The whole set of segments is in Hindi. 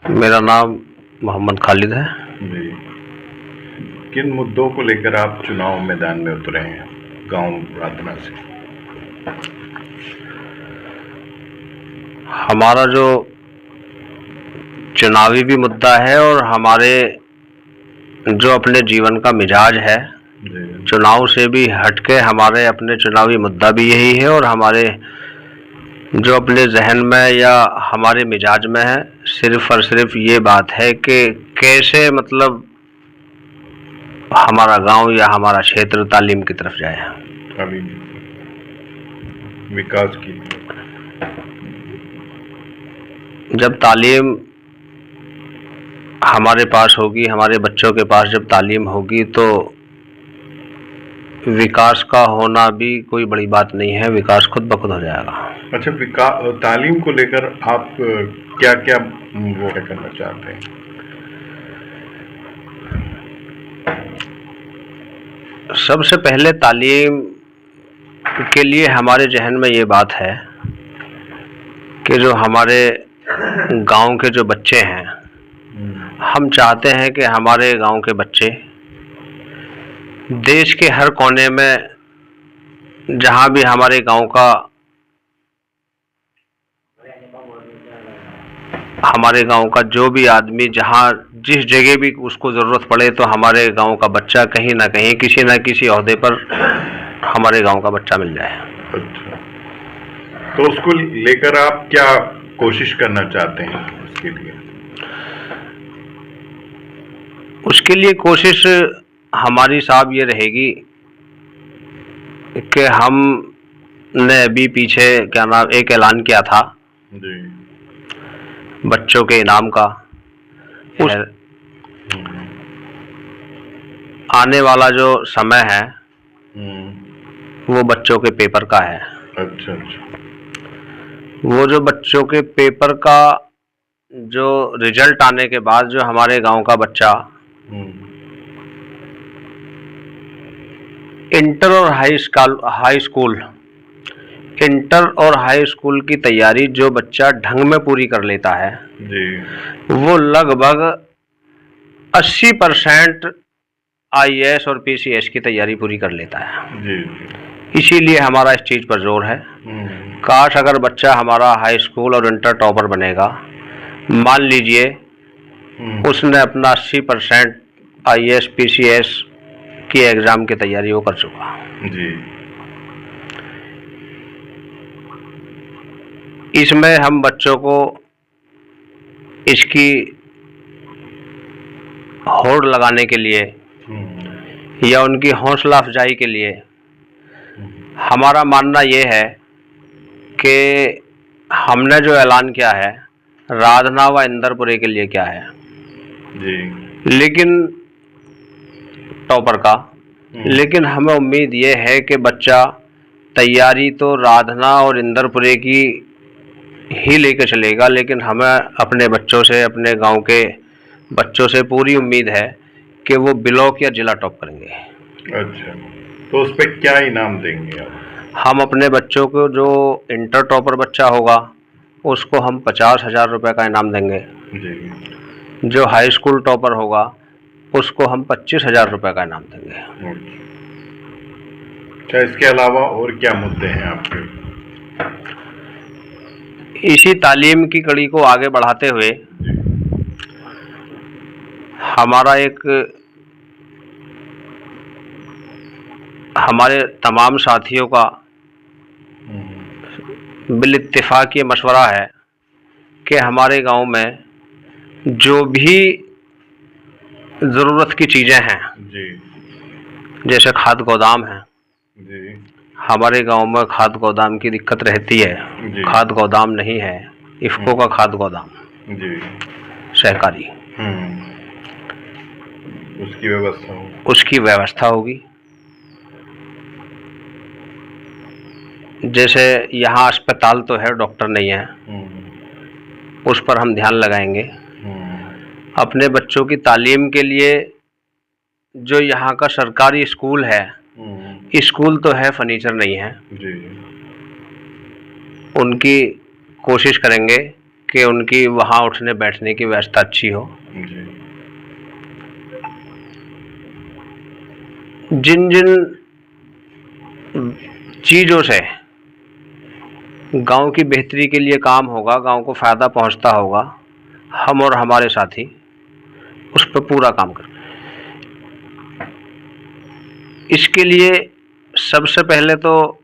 मेरा नाम मोहम्मद खालिद है। जी। किन मुद्दों को लेकर आप चुनाव मैदान में उतरे हैं गांव रातना से? हमारा जो चुनावी भी मुद्दा है और हमारे जो अपने जीवन का मिजाज है, जी। चुनाव से भी हटके हमारे अपने चुनावी मुद्दा भी यही है और हमारे जो अपने जहन में या हमारे मिजाज में है, सिर्फ और सिर्फ ये बात है कि कैसे मतलब हमारा गांव या हमारा क्षेत्र तालीम की तरफ जाए। अभी विकास की जब तालीम हमारे पास होगी, हमारे बच्चों के पास जब तालीम होगी तो विकास का होना भी कोई बड़ी बात नहीं है, विकास खुद ब खुद हो जाएगा। अच्छा, तालीम को लेकर आप क्या क्या वो करना चाहते हैं? सबसे पहले तालीम के लिए हमारे जहन में ये बात है कि जो हमारे गांव के जो बच्चे हैं, हम चाहते हैं कि हमारे गांव के बच्चे देश के हर कोने में, जहां भी हमारे गांव का जो भी आदमी जहां जिस जगह भी उसको ज़रूरत पड़े तो हमारे गांव का बच्चा कहीं ना कहीं किसी न किसी ओहदे पर हमारे गांव का बच्चा मिल जाए। अच्छा, तो उसको लेकर आप क्या कोशिश करना चाहते हैं उसके लिए कोशिश हमारी साहब ये रहेगी कि हमने अभी पीछे क्या नाम एक ऐलान किया था जी। बच्चों के इनाम का। आने वाला जो समय है वो बच्चों के पेपर का है। अच्छा अच्छा। वो जो बच्चों के पेपर का जो रिजल्ट आने के बाद जो हमारे गांव का बच्चा इंटर और हाई स्कूल की तैयारी जो बच्चा ढंग में पूरी कर लेता है जी, वो लगभग 80% IAS और PCS की तैयारी पूरी कर लेता है। जी। इसीलिए हमारा इस चीज़ पर जोर है। काश अगर बच्चा हमारा हाई स्कूल और इंटर टॉपर बनेगा, मान लीजिए उसने अपना 80% IAS PCS की एग्ज़ाम की तैयारी वो कर चुका जी। इसमें हम बच्चों को इसकी होड़ लगाने के लिए या उनकी हौसला अफजाई के लिए हमारा मानना ये है कि हमने जो ऐलान किया है राधना व इंदरपुरे के लिए क्या है जी, लेकिन टॉपर का, लेकिन हमें उम्मीद ये है कि बच्चा तैयारी तो राधना और इंदरपुरे की ही लेके चलेगा, लेकिन हमें अपने बच्चों से, अपने गांव के बच्चों से पूरी उम्मीद है कि वो ब्लॉक या जिला टॉप करेंगे। अच्छा, तो उस पर क्या इनाम देंगे आप? हम अपने बच्चों को जो इंटर टॉपर बच्चा होगा उसको हम 50,000 रुपये का इनाम देंगे जी। जो हाई स्कूल टॉपर होगा उसको हम 25,000 रुपये का इनाम देंगे। अच्छा, इसके अलावा और क्या मुद्दे हैं आपके? इसी तालीम की कड़ी को आगे बढ़ाते हुए हमारे तमाम साथियों का बिल इत्तेफाक ये मशवरा है कि हमारे गांव में जो भी ज़रूरत की चीज़ें हैं जी, जैसे खाद गोदाम है, जी, हमारे गांव में खाद गोदाम की दिक्कत रहती है। खाद गोदाम नहीं है, इफ़को का खाद गोदाम जी, सहकारी, उसकी व्यवस्था होगी। जैसे यहाँ अस्पताल तो है, डॉक्टर नहीं है, उस पर हम ध्यान लगाएंगे। अपने बच्चों की तालीम के लिए जो यहाँ का सरकारी स्कूल है, स्कूल तो है, फर्नीचर नहीं है। जी। उनकी कोशिश करेंगे कि उनकी वहाँ उठने बैठने की व्यवस्था अच्छी हो। जी। जिन जिन चीज़ों से गांव की बेहतरी के लिए काम होगा, गांव को फ़ायदा पहुंचता होगा, हम और हमारे साथी उस पर पूरा काम करें। इसके लिए सबसे पहले तो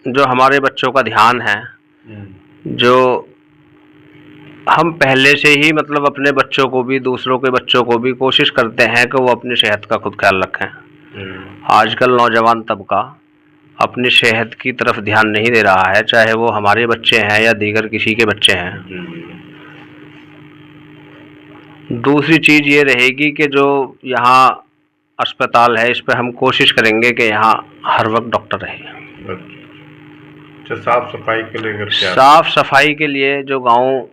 जो हमारे बच्चों का ध्यान है, जो हम पहले से ही मतलब अपने बच्चों को भी, दूसरों के बच्चों को भी कोशिश करते हैं कि वो अपनी सेहत का खुद ख्याल रखें। आजकल नौजवान तबका अपनी सेहत की तरफ ध्यान नहीं दे रहा है, चाहे वो हमारे बच्चे हैं या दीगर किसी के बच्चे हैं। दूसरी चीज़ ये रहेगी कि जो यहाँ अस्पताल है, इस पर हम कोशिश करेंगे कि यहाँ हर वक्त डॉक्टर रहे। अच्छा, साफ सफाई के लिए क्या? साफ सफाई के लिए जो गांव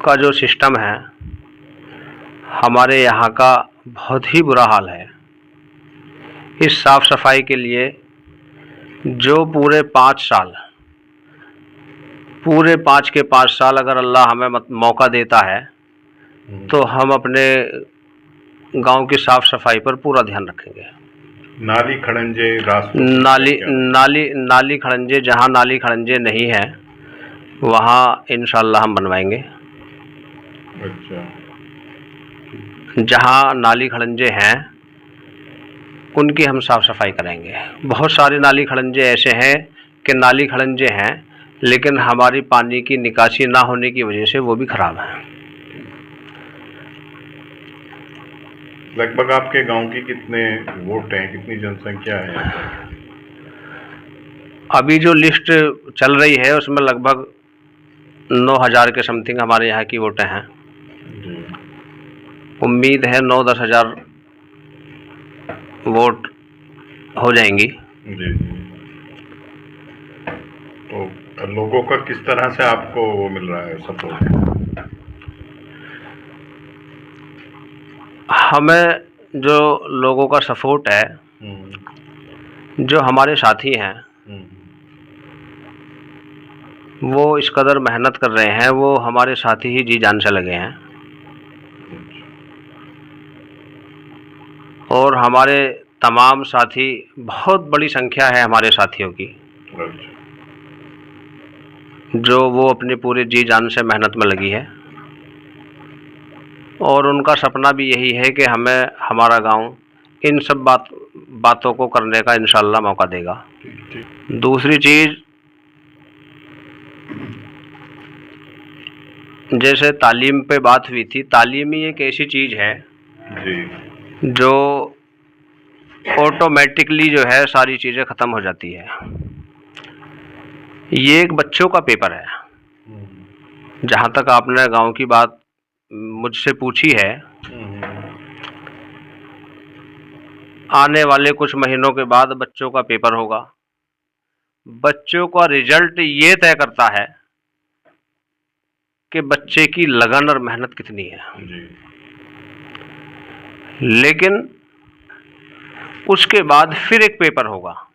का जो सिस्टम है, हमारे यहाँ का बहुत ही बुरा हाल है। इस साफ सफाई के लिए जो पूरे 5 के 5 साल अगर अल्लाह हमें मौका देता है तो हम अपने गांव की साफ सफाई पर पूरा ध्यान रखेंगे। नाली खड़ंजे, नाली खड़ंजे, जहाँ नाली खड़ंजे नहीं है वहाँ इंशाल्लाह हम बनवाएंगे। अच्छा। जहाँ नाली खड़ंजे हैं उनकी हम साफ सफाई करेंगे। बहुत सारे नाली खड़ंजे ऐसे हैं कि नाली खड़ंजे हैं लेकिन हमारी पानी की निकासी ना होने की वजह से वो भी खराब है। लगभग आपके गांव की कितने वोट हैं, कितनी जनसंख्या है? अभी जो लिस्ट चल रही है उसमें लगभग 9,000 के समथिंग हमारे यहाँ की वोटें हैं। उम्मीद है 9-10 हज़ार वोट हो जाएंगी। जी। तो लोगों का किस तरह से आपको वो मिल रहा है सपोर्ट? हमें जो लोगों का सपोर्ट है, जो हमारे साथी हैं, वो इस कदर मेहनत कर रहे हैं, वो हमारे साथी ही जी जान से लगे हैं। और हमारे तमाम साथी, बहुत बड़ी संख्या है हमारे साथियों की, जो वो अपनी पूरे जी जान से मेहनत में लगी है। और उनका सपना भी यही है कि हमें हमारा गांव इन सब बातों को करने का इंशाल्लाह मौका देगा। दूसरी चीज़, जैसे तालीम पे बात हुई थी, तालीम ही एक ऐसी चीज़ है जो ऑटोमेटिकली जो है सारी चीज़ें ख़त्म हो जाती है। ये एक बच्चों का पेपर है। जहाँ तक आपने गांव की बात मुझसे पूछी है, आने वाले कुछ महीनों के बाद बच्चों का पेपर होगा। बच्चों का रिजल्ट ये तय करता है कि बच्चे की लगन और मेहनत कितनी है। लेकिन उसके बाद फिर एक पेपर होगा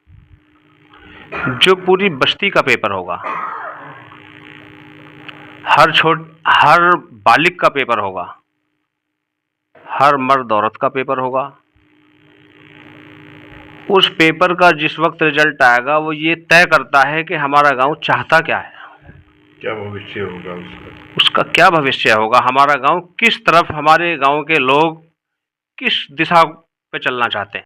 जो पूरी बस्ती का पेपर होगा, हर बालिग का पेपर होगा, हर मर्द औरत का पेपर होगा। उस पेपर का जिस वक्त रिजल्ट आएगा वो ये तय करता है कि हमारा गांव चाहता क्या है, क्या भविष्य होगा उसका क्या भविष्य होगा, हमारा गांव किस तरफ, हमारे गांव के लोग किस दिशा पे चलना चाहते हैं।